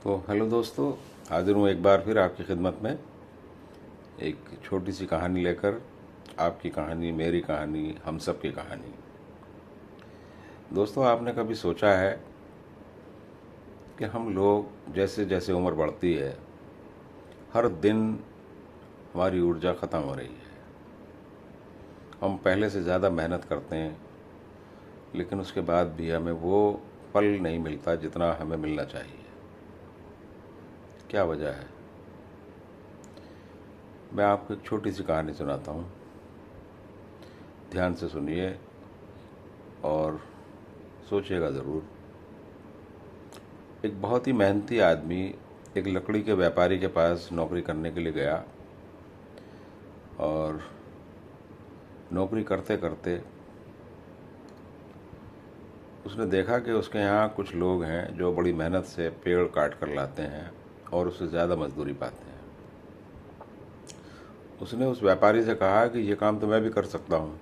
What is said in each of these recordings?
तो हेलो दोस्तों, हाजिर हूँ एक बार फिर आपकी खिदमत में एक छोटी सी कहानी लेकर। आपकी कहानी, मेरी कहानी, हम सब की कहानी। दोस्तों, आपने कभी सोचा है कि हम लोग जैसे जैसे उम्र बढ़ती है, हर दिन हमारी ऊर्जा ख़त्म हो रही है। हम पहले से ज़्यादा मेहनत करते हैं, लेकिन उसके बाद भी हमें वो पल नहीं मिलता जितना हमें मिलना चाहिए। क्या वजह है? मैं आपको एक छोटी सी कहानी सुनाता हूँ। ध्यान से सुनिए और सोचिएगा ज़रूर। एक बहुत ही मेहनती आदमी एक लकड़ी के व्यापारी के पास नौकरी करने के लिए गया, और नौकरी करते करते उसने देखा कि उसके यहाँ कुछ लोग हैं जो बड़ी मेहनत से पेड़ काट कर लाते हैं और उससे ज़्यादा मजदूरी पाते हैं। उसने उस व्यापारी से कहा कि ये काम तो मैं भी कर सकता हूँ,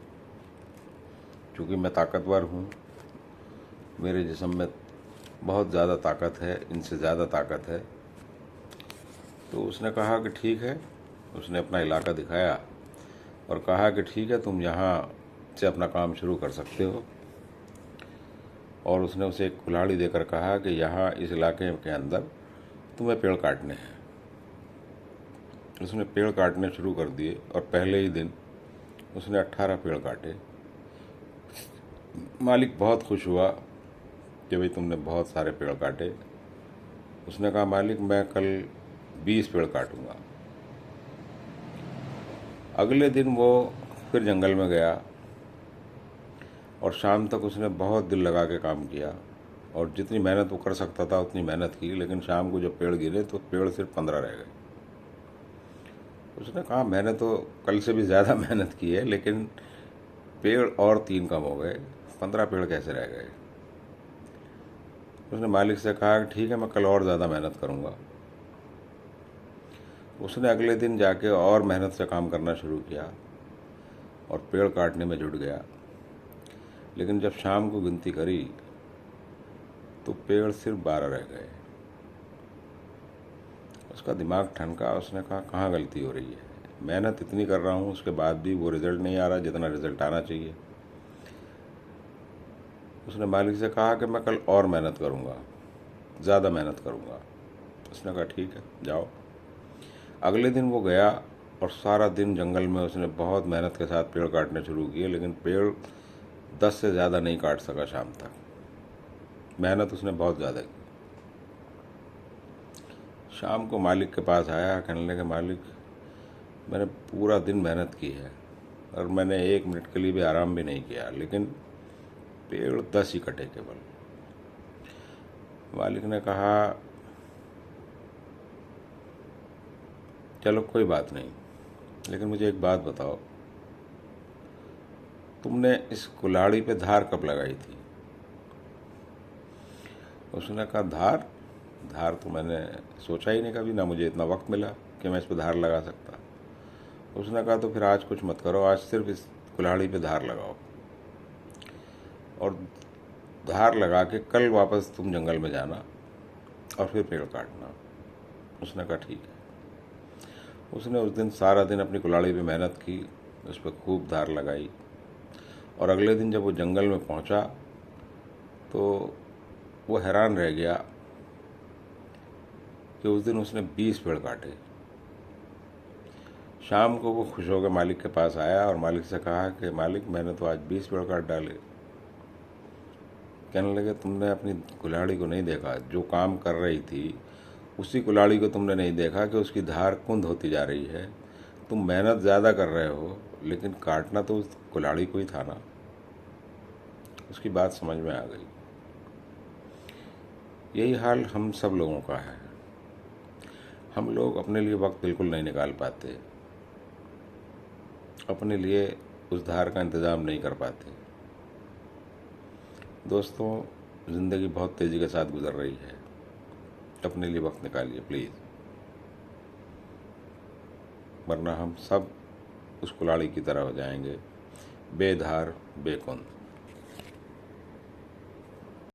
क्योंकि मैं ताकतवर हूँ, मेरे जिस्म में बहुत ज़्यादा ताकत है, इनसे ज़्यादा ताकत है। तो उसने कहा कि ठीक है। उसने अपना इलाका दिखाया और कहा कि ठीक है, तुम यहाँ से अपना काम शुरू कर सकते हो। और उसने उसे एक कुल्हाड़ी देकर कहा कि यहाँ इस इलाके के अंदर तुम्हें पेड़ काटने हैं। उसने पेड़ काटने शुरू कर दिए और पहले ही दिन उसने 18 पेड़ काटे। मालिक बहुत खुश हुआ कि भाई तुमने बहुत सारे पेड़ काटे। उसने कहा, मालिक मैं कल 20 पेड़ काटूंगा। अगले दिन वो फिर जंगल में गया और शाम तक उसने बहुत दिल लगा के काम किया, और जितनी मेहनत वो कर सकता था उतनी मेहनत की। लेकिन शाम को जब पेड़ गिरे तो पेड़ सिर्फ 15 रह गए। उसने कहा, मैंने तो कल से भी ज़्यादा मेहनत की है, लेकिन पेड़ और 3 कम हो गए, 15 पेड़ कैसे रह गए? उसने मालिक से कहा कि ठीक है, मैं कल और ज़्यादा मेहनत करूँगा। उसने अगले दिन जाके और मेहनत से काम करना शुरू किया और पेड़ काटने में जुट गया। लेकिन जब शाम को गिनती करी तो पेड़ सिर्फ 12 रह गए। उसका दिमाग ठनका। उसने कहा, कहाँ गलती हो रही है? मेहनत इतनी कर रहा हूँ, उसके बाद भी वो रिज़ल्ट नहीं आ रहा जितना रिज़ल्ट आना चाहिए। उसने मालिक से कहा कि मैं कल और मेहनत करूँगा, ज़्यादा मेहनत करूँगा। उसने कहा ठीक है, जाओ। अगले दिन वो गया और सारा दिन जंगल में उसने बहुत मेहनत के साथ पेड़ काटने शुरू किए, लेकिन पेड़ 10 से ज़्यादा नहीं काट सका शाम तक। मेहनत उसने बहुत ज़्यादा की। शाम को मालिक के पास आया, कहने लगे, मालिक मैंने पूरा दिन मेहनत की है और मैंने 1 मिनट के लिए भी आराम भी नहीं किया, लेकिन पेड़ 10 ही कटे केवल। मालिक ने कहा, चलो कोई बात नहीं, लेकिन मुझे एक बात बताओ, तुमने इस कुल्हाड़ी पे धार कब लगाई थी? उसने कहा, धार धार तो मैंने सोचा ही नहीं कभी, ना मुझे इतना वक्त मिला कि मैं इस पर धार लगा सकता। उसने कहा, तो फिर आज कुछ मत करो, आज सिर्फ इस कुल्हाड़ी पे धार लगाओ और धार लगा के कल वापस तुम जंगल में जाना और फिर पेड़ काटना। उसने कहा ठीक है। उसने उस दिन सारा दिन अपनी कुल्हाड़ी पे मेहनत की, उस पर खूब धार लगाई, और अगले दिन जब वो जंगल में पहुंचा तो वो हैरान रह गया कि उस दिन उसने 20 पेड़ काटे। शाम को वो खुश होकर मालिक के पास आया और मालिक से कहा कि मालिक मैंने तो आज 20 पेड़ काट डाले। कहने लगे, तुमने अपनी कुल्हाड़ी को नहीं देखा, जो काम कर रही थी उसी कुल्हाड़ी को तुमने नहीं देखा कि उसकी धार कुंद होती जा रही है। तुम मेहनत ज़्यादा कर रहे हो, लेकिन काटना तो उस कुल्हाड़ी को ही था ना। उसकी बात समझ में आ गई। यही हाल हम सब लोगों का है। हम लोग अपने लिए वक्त बिल्कुल नहीं निकाल पाते, अपने लिए उस धार का इंतज़ाम नहीं कर पाते। दोस्तों, ज़िंदगी बहुत तेज़ी के साथ गुजर रही है। अपने लिए वक्त निकालिए प्लीज़, वरना हम सब उस कुल्हाड़ी की तरह हो जाएंगे, बेधार बेकुंद।